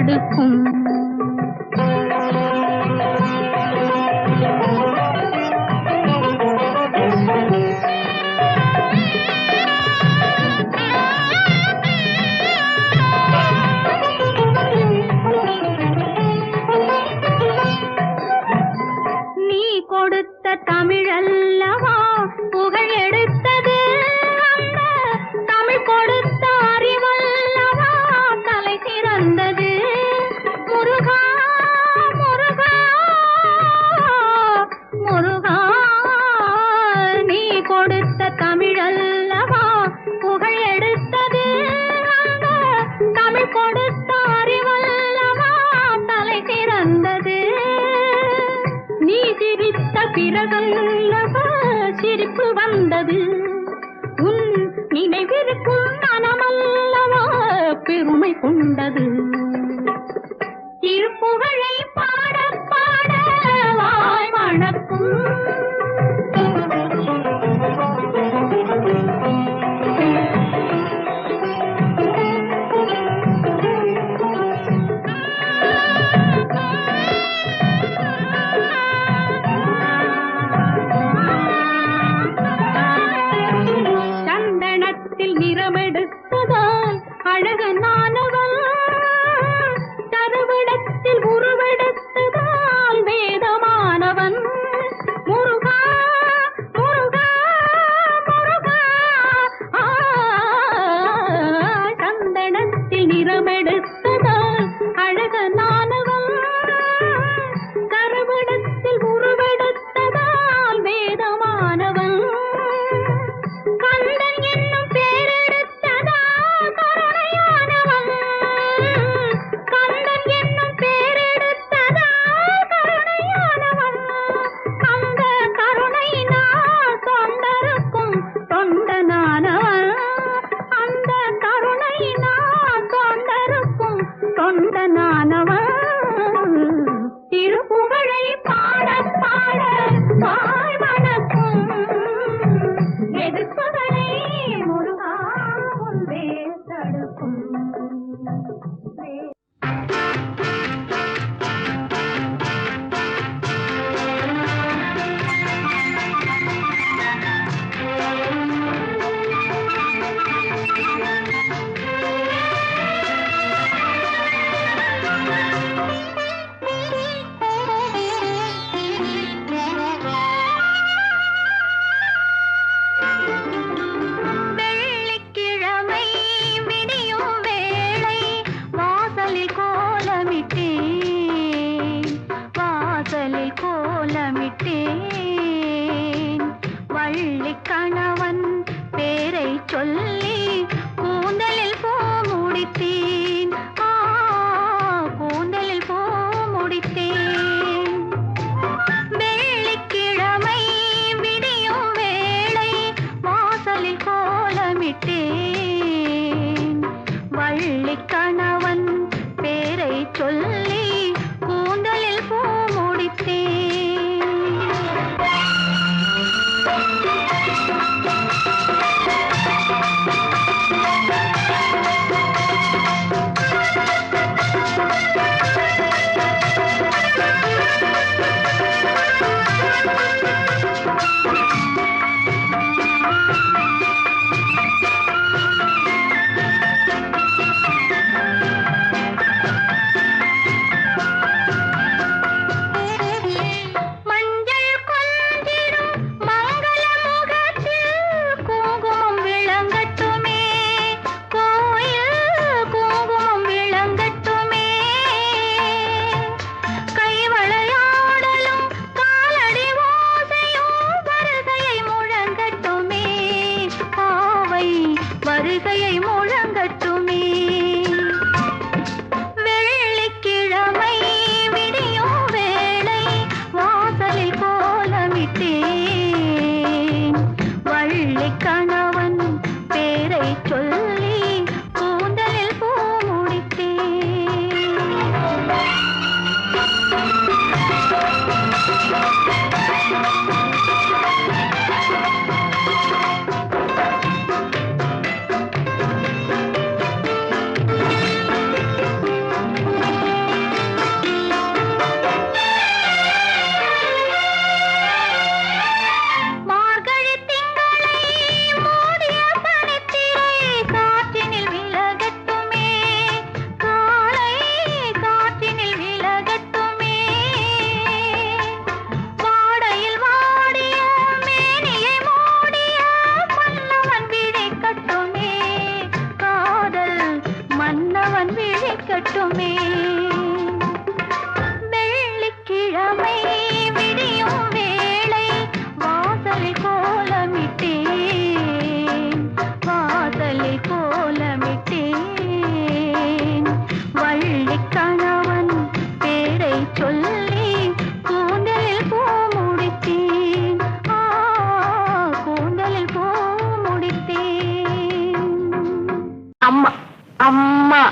தடுக்கும். நீ கொடுத்த தமிழல்லவா புகழ் எடுத்தது, அந்த தமிழ் கொடுத்த அறிவல்லவா தலை சிறந்தது. முருகா முருகா முருகா, நீ கொடுத்த தமிழல்லவா புகழ் எடுத்தது, அந்த தமிழ் கொடுத்த அறிவல்லவா தலை சிறந்தது. நீ சிரித்த பிறகல்லவா சிரிப்பு வந்தது, உன் நினைவிருக்கும் மனமல்லவா பெருமை கொண்டது. திருப்புகழை பாட பாட வாய் மணக்கும். சந்தனத்தில் நிறமெடுத்ததால் அழகனானவன், தருவிடத்தில் உருவெடுத்ததால் வேதமானவன். முருகா முருகா முருகா, சந்தனத்தில் நிறமெடுத்ததால் அழகனானவன், தருவிடத்தில் உருவெடுத்ததால் வேதமானவன். கந்தன் என்னும் பேரெடுத்ததால் கருணையானவன், கந்தன் என்னும் பேரெடுத்ததால் கருணையானவன். அந்த கருணையினால் தொண்டருக்கும் தொண்டனானவன், அந்த கருணையினால் தொண்டருக்கும் தொண்டனானவன். திருப்புகழை பாட பாட வாய் மணக்கும். எதிர்ப்புகளை முருகா உன் வேர் தடுக்கும். வெள்ளிக்கிழமை விடியும் வேளை வாசலில் கோலமிட்டேன், வாசலில் கோலமிட்டேன். வள்ளி கணவன் பேரை சொல்லி கூந்தலில் பூ முடித்தேன், கூந்தலில் பூ முடித்தேன். வெள்ளிக்கிழமை விடியும் வேளை வாசலில் கோலமிட்டேன், வள்ளி கணவன் பேரை சொல்லி கூந்தலில் பூ முடித்தேன். வெள்ளிக்கிழமை விடியும் வேளை வாசலில் கோலமிட்டேன், வாசலில் கோலமிட்டேன். வள்ளிக் கணவன் பேரை சொல்லி கூந்தலில் பூ முடித்தேன், கூந்தலில் பூ முடித்தேன். அம்மா அம்மா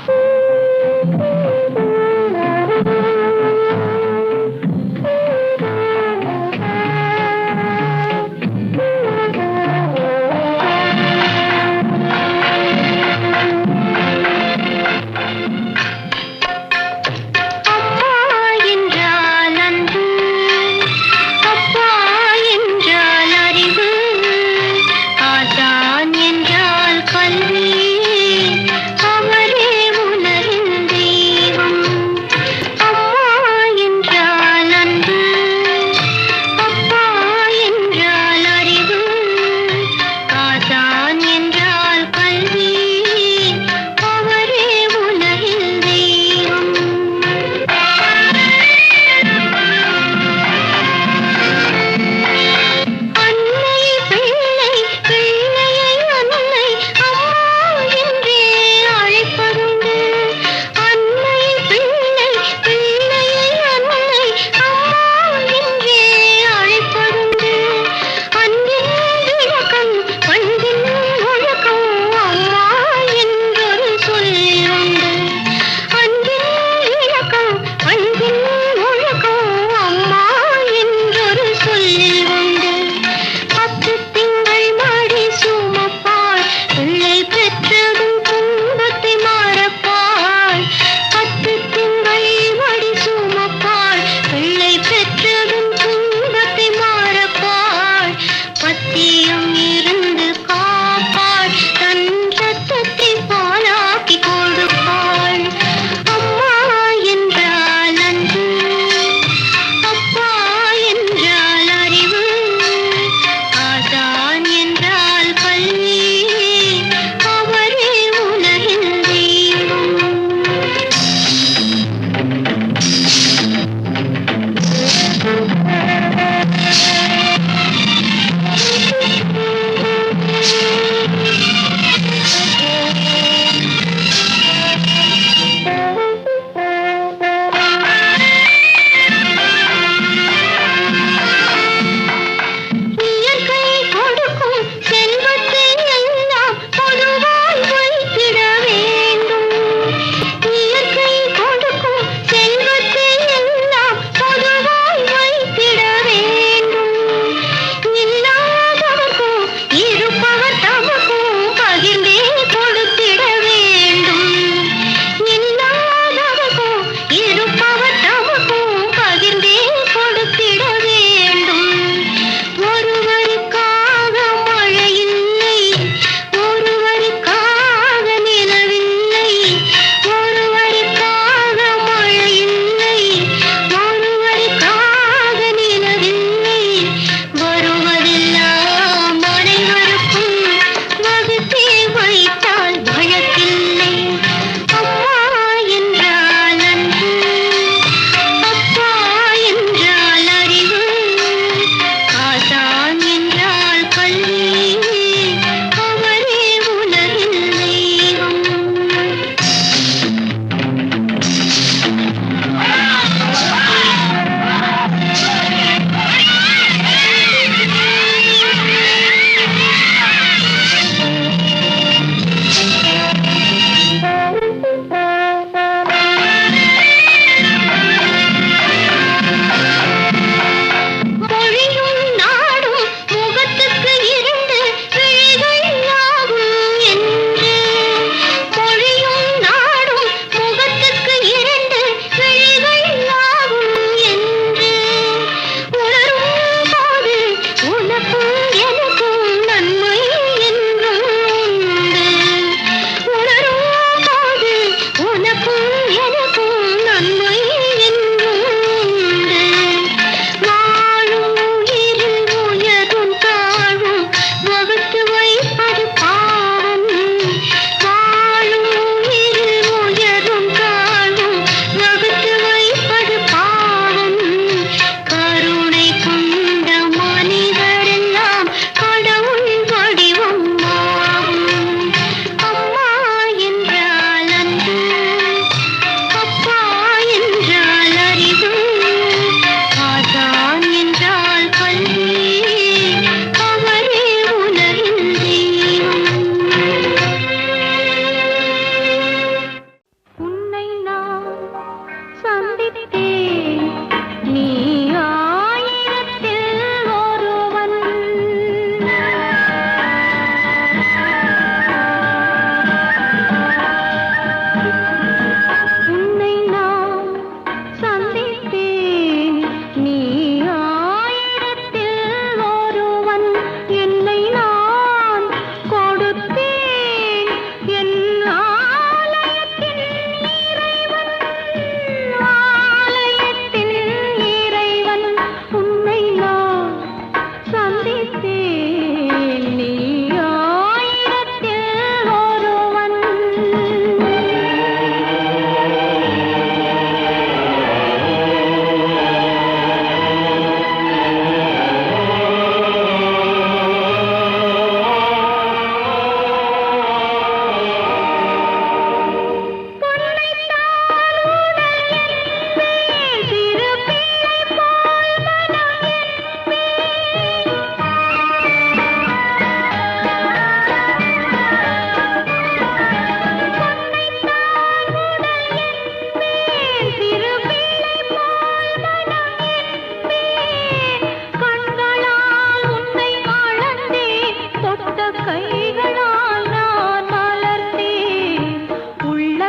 என்றால் கல்வி அவரே உணர்ந்தேன்.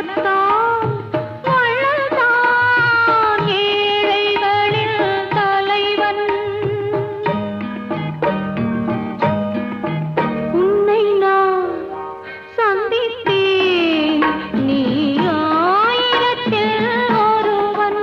சொல்லத்தான் வள்ளல்தான் ஏழைகளின் தலைவன். உன்னை நான் சந்தித்தேன், நீ ஆயிரத்தில் ஒருவன்.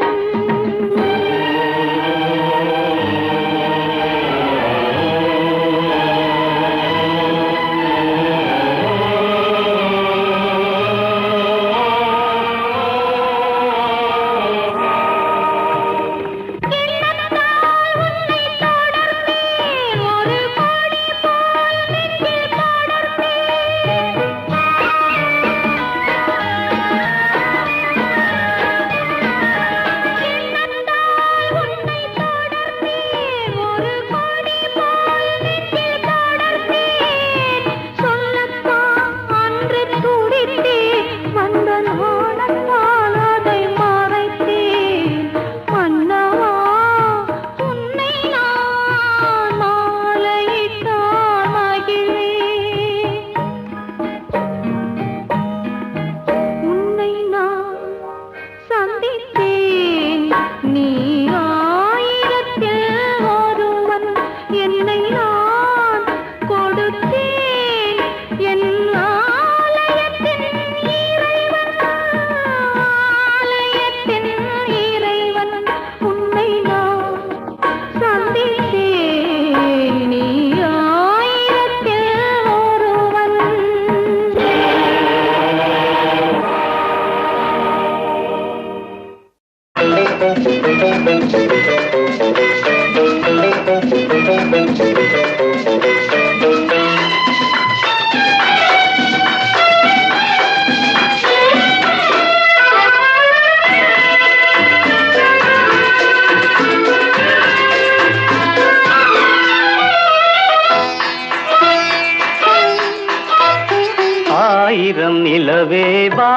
ஆயிரம் நிலவேவா,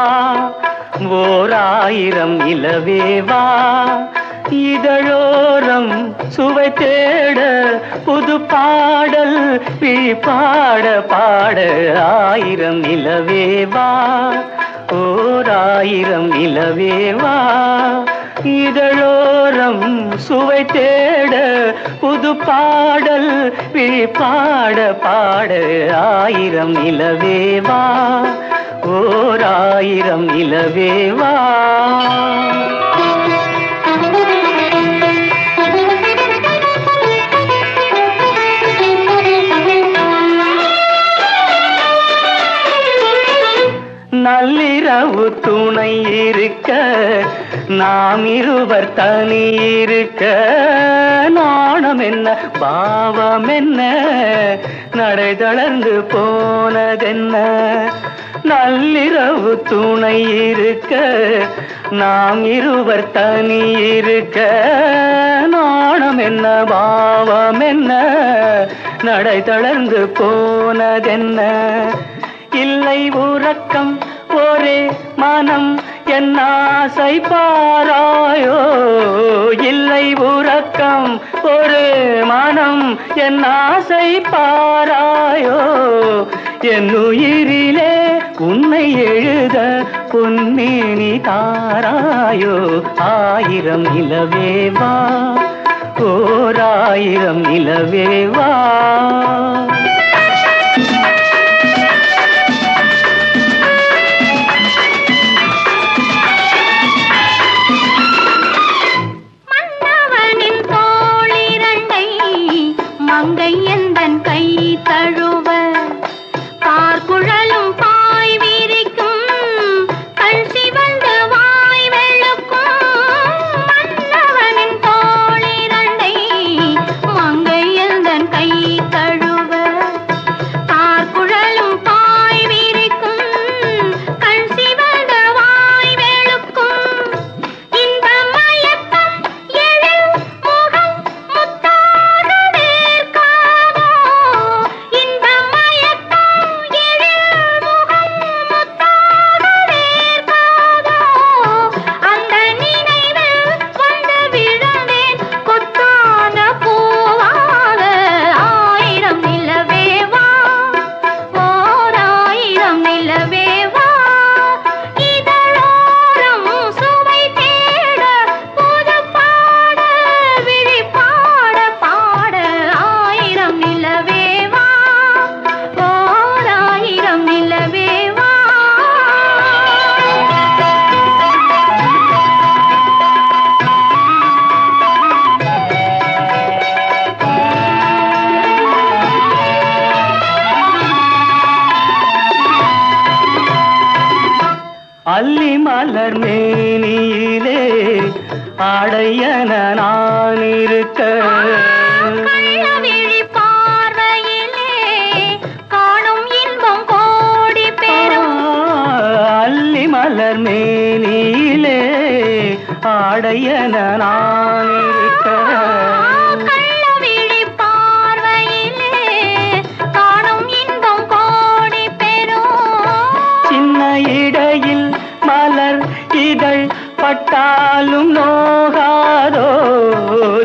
ஓர் ஆயிரம் நிலவேவா, இதழோரம் சுவை தேட புது பாடல் பாட பாட. ஆயிரம் நிலவேவா, ஓர் ஆயிரம் நிலவேவா, இதழோரம் சுவை தேட புது பாடல் பாட பாட. ஆயிரம் நிலவேவா, ஓர் ஆயிரம் நிலவேவா. நள்ளிரவு துணை இருக்க, நாம் இருவர் தனி இருக்க, நாணம் என்ன பாவம் என்ன, நடை தளர்ந்து போனதென்ன. நள்ளிரவு துணை இருக்க, நாம் இருவர் தனி இருக்க, நாணம் என்ன பாவம் என்ன, நடை தளர்ந்து போனதென்ன. இல்லை உறக்கம் ஒரே மனம் என் ஆசை பாராயோ, இல்லை உறக்கம் ஒரு மனம் என் ஆசை பாராயோ. என் உயிரிலே உன்னை எழுத பொன்னேனி தாராயோ. ஆயிரம் நிலவேவா, ஓர் ஆயிரம் நிலவேவா. மங்கை எந்தன் கை தழுவ, பார்க்குழலும் பாய் விரிக்கும், கண் சிவந்து வாய் வெளுக்கும். மன்னவனின் தோளிரண்டை மங்கை எந்தன் கை தழுவ, மலர் மேனியிலே ஆடையன நான் இருக்க கள்ளவிழி பார்வையிலே காணும் இன்பம் கோடி பெறும் அல்லி மலர் மேனியிலே ஆடையன நான் இருக்க கள்ளவிழி பார்வையிலே காணும் இன்பம் கோடி பெறும் சின்ன இடையில் மலர் இதழ் பட்டாலும் நோகாதோ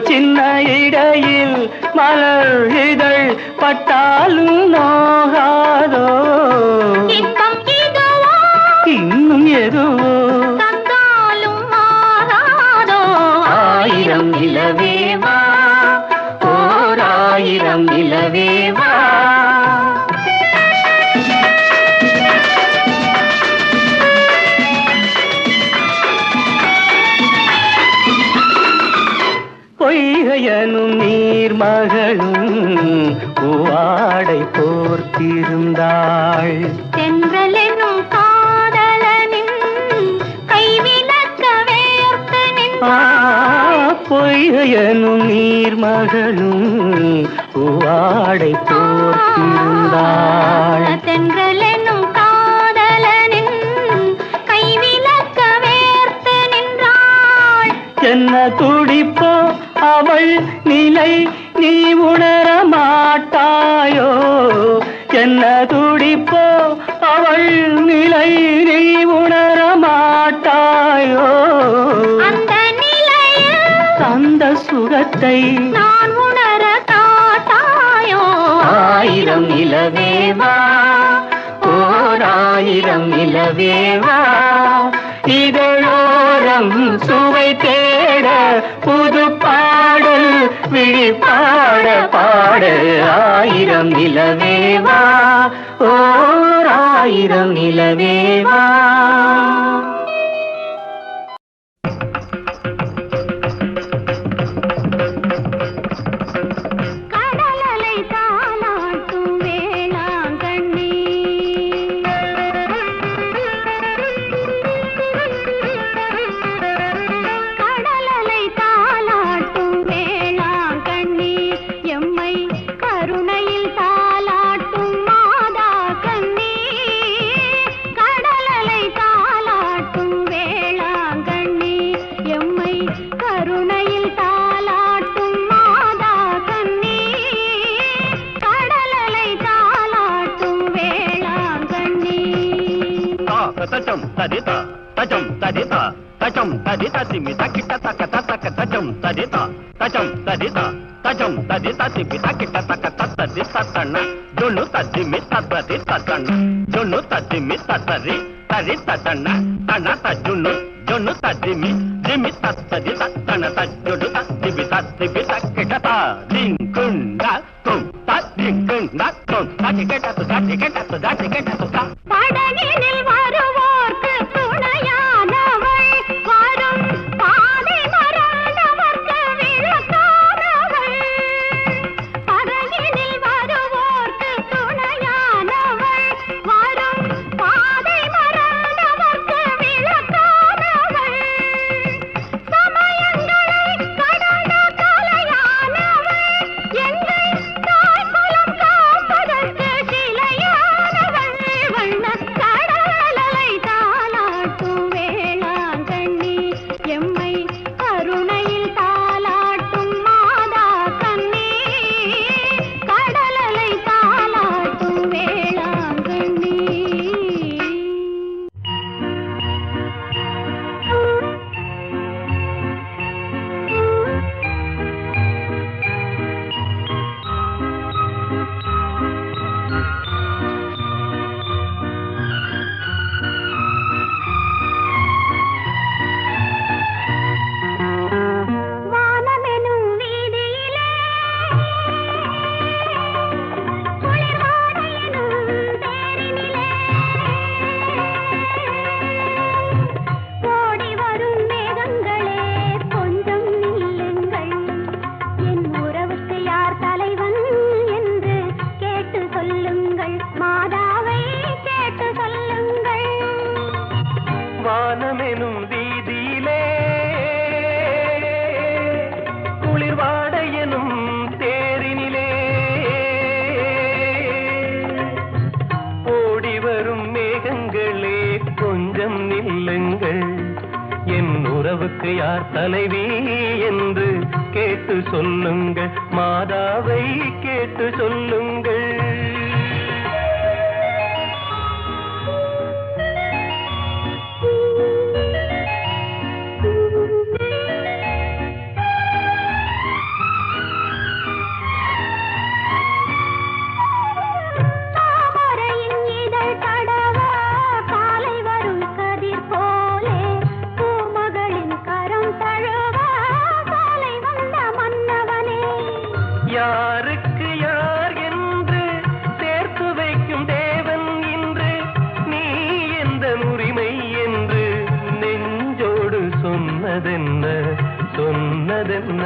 சின்ன இடையில் மலர் இதழ் பட்டாலும் நோகாதோ இன்பம் இதுவோ இன்னும் எதுவோ தந்தாலும் மாறாதோ ஆயிரம் நிலவேவா ஓர் ஆயிரம் நிலவேவா பொய்கையனும் நீர்மகளும் பூவாடை போர்த்திருந்தாள் தென்றல் என்னும் காதலனின் கைவிலக்க வேர்த்து நின்றாள் பொய்கையனும் நீர்மகளும் பூவாடை போர்த்திருந்தாள் தென்றல் என்னும் காதலனின் கைவிலக்க வேர்த்து நின்றாள் என்ன துடிப்போ அவள் நிலை நீ உணர மாட்டாயோ என்ன துடிப்போ அவள் நிலை நீ உணர மாட்டாயோ அந்த நிலையில் தந்த சுகத்தை நான் உணர காட்டாயோ ஆயிரம் நிலவேவா ஓர் ஆயிரம் நிலவேவா இதழோரம் சுவை தேட புது பாடல் விழிப்பாட பாட ஆயிரம் நிலவேவா ஓர் ஆயிரம் நிலவேவா கடலலை தாலாட்டும் வேளாங்கண்ணி கடலலை தாலாட்டும் வேளாங்கண்ணி எம்மை கருணையில் தாலாட்டும் மாதா கண்ணி கடலலை தாலாட்டும் வேளாங்கண்ணி எம்மை கருணையில் தாலாட்டும் மாதா கண்ணி கடலலை தாலாட்டும் வேளாங்கண்ணி தச்சம் ததிதா தச்சம் ததிதா தச்சம் ததிதா சிமி தக்கிட்ட தக்க தக்க தச்சம் ததிதா தச்சம் ததிதா தச்சம் ததிதா சிமி தக்கிட்ட தக்க தத்ததி தத்தண்ண ஜொன்னு தத்திமி தத்ததி தத்தண்ண ஜொன்னு தத்திமி தத்தரி தரி தத்தண்ண தண்ண தஜுன்னு ஜொன்னு தத்திமி ஜிமி தத்ததி தத்தண்ண தஜொடு தத்திபி தத்திபி தக்கிட்ட தா லிங்குண்ட தும் தத்திங்குண்ட தும் தட்டிக்கிட்ட தட்டிக்கிட்ட தட்டிக்கிட்ட தா படகினில் வருவோர்க்கு துணையானவள் வரும் பாதை மறந்தவர்க்கு விளக்கானவள் படகினில் வருவோர்க்கு துணையானவள் வரும் பாதை மறந்தவர்க்கு விளக்கானவள் சமயங்களை கடந்த கலையானவள் எங்கள் தாய்குலம் காப்பதற்கு சிலையானவள் வானமெனும் வீதியிலே குளிர்வாடையெனும் தேரினிலே ஓடி வரும் மேகங்களே கொஞ்சம் நில்லுங்கள் என் உறவுக்கு யார் தலைவி என்று கேட்டு சொல்லுங்கள் மாதாவை கேட்டு சொல்லுங்கள் யாருக்கு யார் என்று சேர்த்து வைக்கும் தேவன் இன்று நீ எந்த உரிமை என்று நெஞ்சோடு சொன்னதென்ன சொன்னதென்ன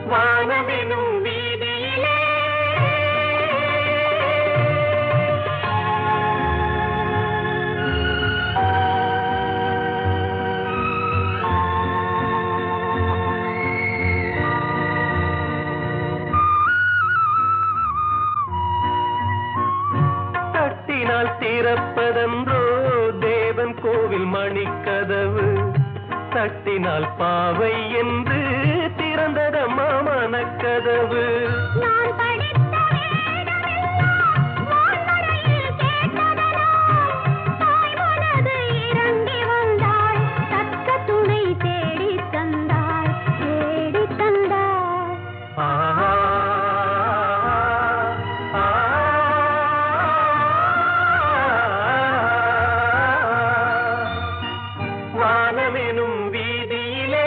வானமெனும் வீதியிலே திறப்பதென்றோ தேவன் கோவில் மணிக்கதவு தட்டினால் பாவை என்று திறந்ததம்மா மனக்கதவு நான் படித்த வேதமெல்லாம் வான்மழையில் கேட்டதெல்லாம் தாய் மனது இறங்கி வந்தாள் தக்க துணை தேடித் தந்தாள் தேடித் தந்தாள் வானமெனும் வீதியிலே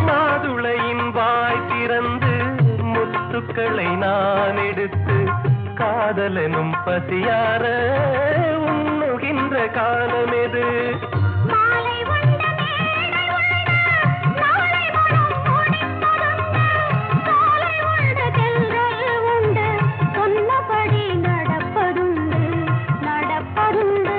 மாதுளையின் வாய் திறந்து முத்துக்களை நான் எடுத்து காதலனும் பசியார உண்ணுகின்ற காலமெது மாலை உண்ட மேடை உண்ட நாளை மனம் முடிப்பதுண்டு காலை உண்ட தென்றல் உண்டு சொன்னபடி நடப்பதுண்டு நடப்பதுண்டு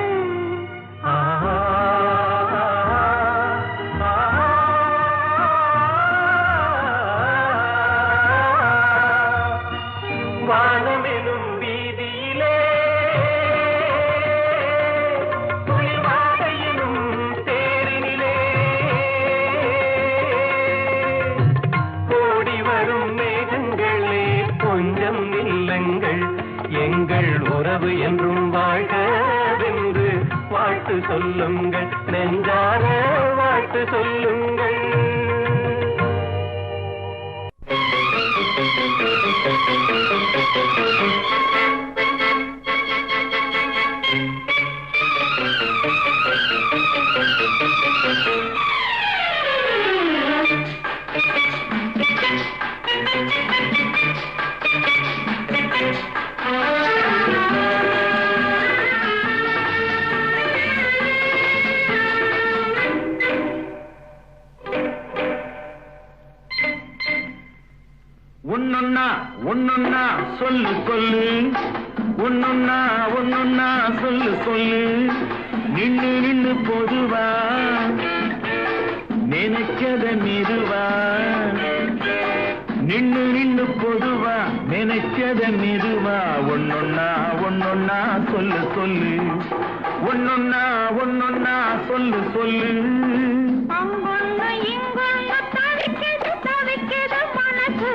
வானமெனும் வீதியிலே குளிர்வாடையினும் தேரினிலே ஓடி வரும் மேகங்களே கொஞ்சம் நில்லுங்கள் எங்கள் உறவு என்றும் வாழ்கவென்று வாழ்த்து சொல்லுங்கள் நெஞ்சார வாழ்த்து சொல்லுங்கள் ஒன்னொன்னா ஒன்னொன்னா சொல்லு சொல்லு ஒன்னொன்னா ஒன்னொன்னா சொல்லு சொல்லு நின்னு நின்னு பொதுவா நினைச்சத மெதுவா நின்னு நின்னு பொதுவா நினைச்சத மெதுவா ஒன்னொன்னா ஒன்னொன்னா சொல்லு சொல்லு ஒன்னொன்னா ஒன்னொன்னா சொல்லு சொல்லு அங்கொன்னு இங்கொன்னு தவிக்குது தவிக்குது மனசு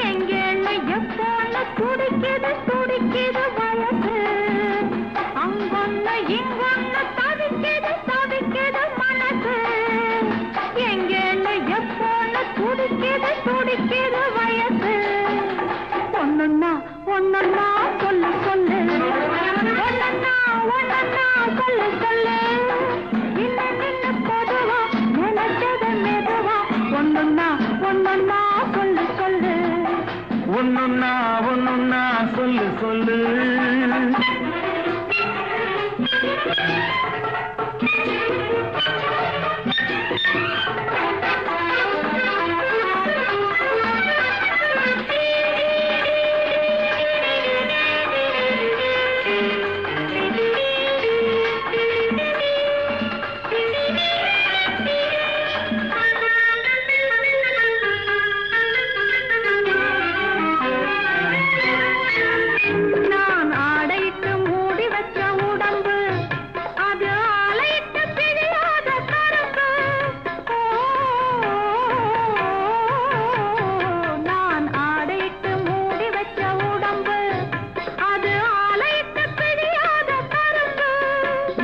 எங்கேன்னு எப்போன்னு துடிக்குது துடிக்குது வயசு அங்கொன்னு இங்கொன்னு தவிக்குது தவிக்குது மனசு எங்கேன்னு எப்போன்னு துடிக்குது துடிக்குது வயசு ஒன்னொன்னா ஒன்னொன்னா சொல்லு சொல்லு ஒன்னொன்னா ஒன்னொன்னா சொல்லு சொல்லு இன்னும் பொதுவா ஒன்னொன்னா ஒன்னொன்னா சொல்லு சொல்லு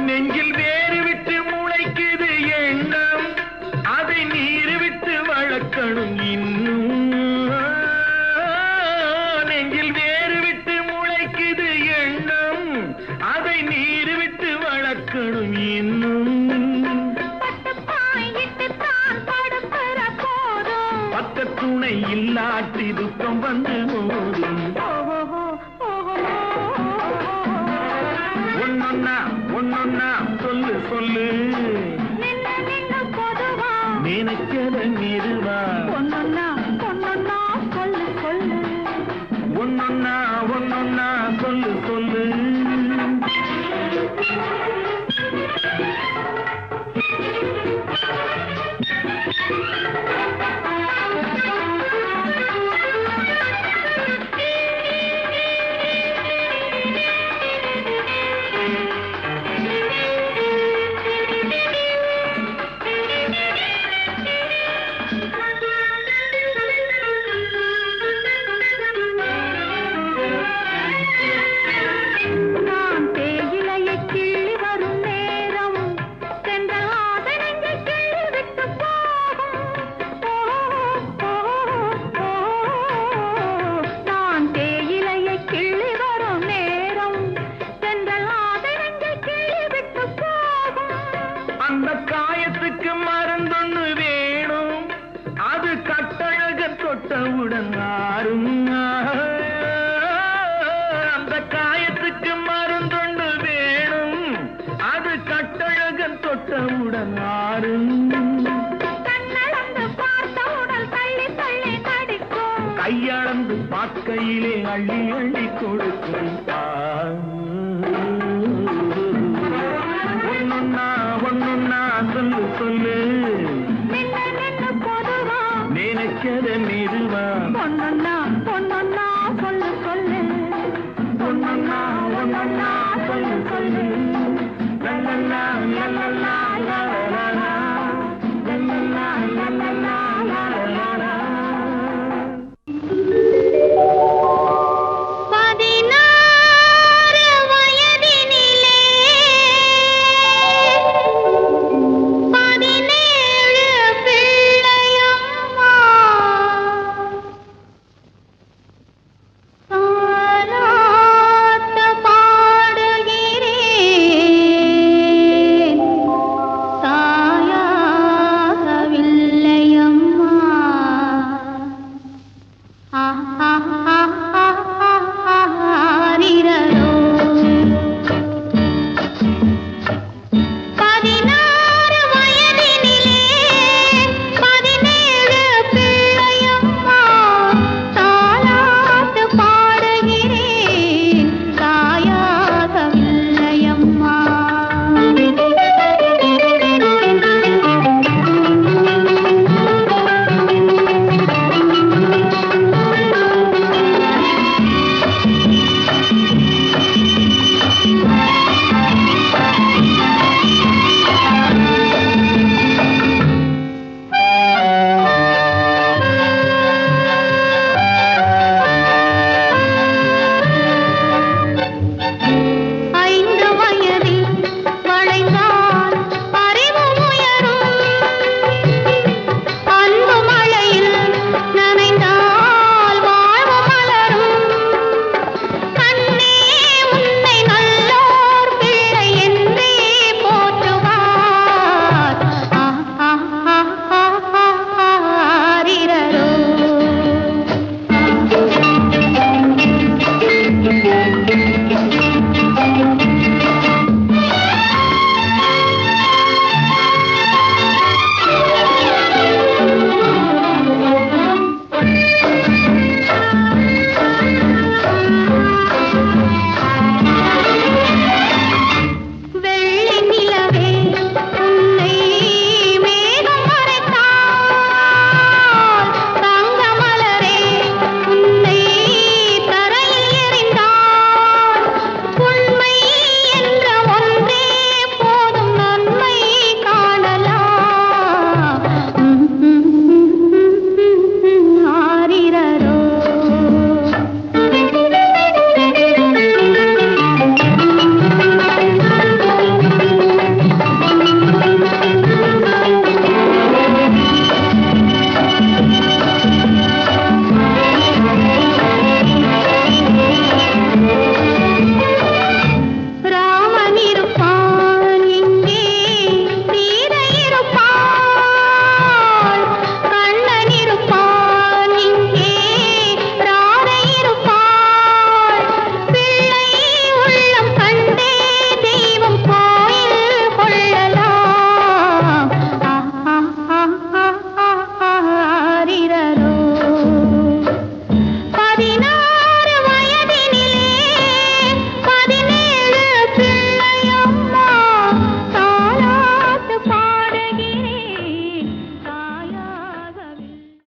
நெஞ்சில் வேறு விட்டு முளைக்குது எண்ணம் அதை நீர் விட்டு வளர்க்கணும் இன்னும் நெஞ்சில் வேறு விட்டு முளைக்குது எண்ணம் அதை நீர் விட்டு வளர்க்கணும் இன்னும் பக்க துணை இல்லாட்டி துக்கம் வந்து மோதும் ஒன்னொன்னா ஒன்னொன்னா சொல்லு சொல்லு நினைச்சத நிறுவா ஒன்னொன்னா ஒன்னொன்னா சொல்லு சொல்லு ஒன்னொன்னா ஒன்னொன்னா சொல்லு சொல்லு அந்த காயத்துக்கு மருந்தொன்னு வேணும் அது கட்டழக தொட்டவுடன் ஆறும் அந்த காயத்துக்கு மருந்தொன்னு வேணும் அது கட்டழக தொட்டவுடன் ஆறும் கையளந்து பார்க்கையிலே அள்ளி அள்ளி கொடுக்கும் ஒன்னொன்னா ஒன்னொன்னா சொல்லு சொல்லு நினைச்சத மெதுவா ஒன்னொன்னா ஒன்னொன்னா சொல்லு சொல்லு ஒன்னொன்னா ஒன்னொன்னா சொல்லு சொல்லு லல்லல்லா லல்லல்லா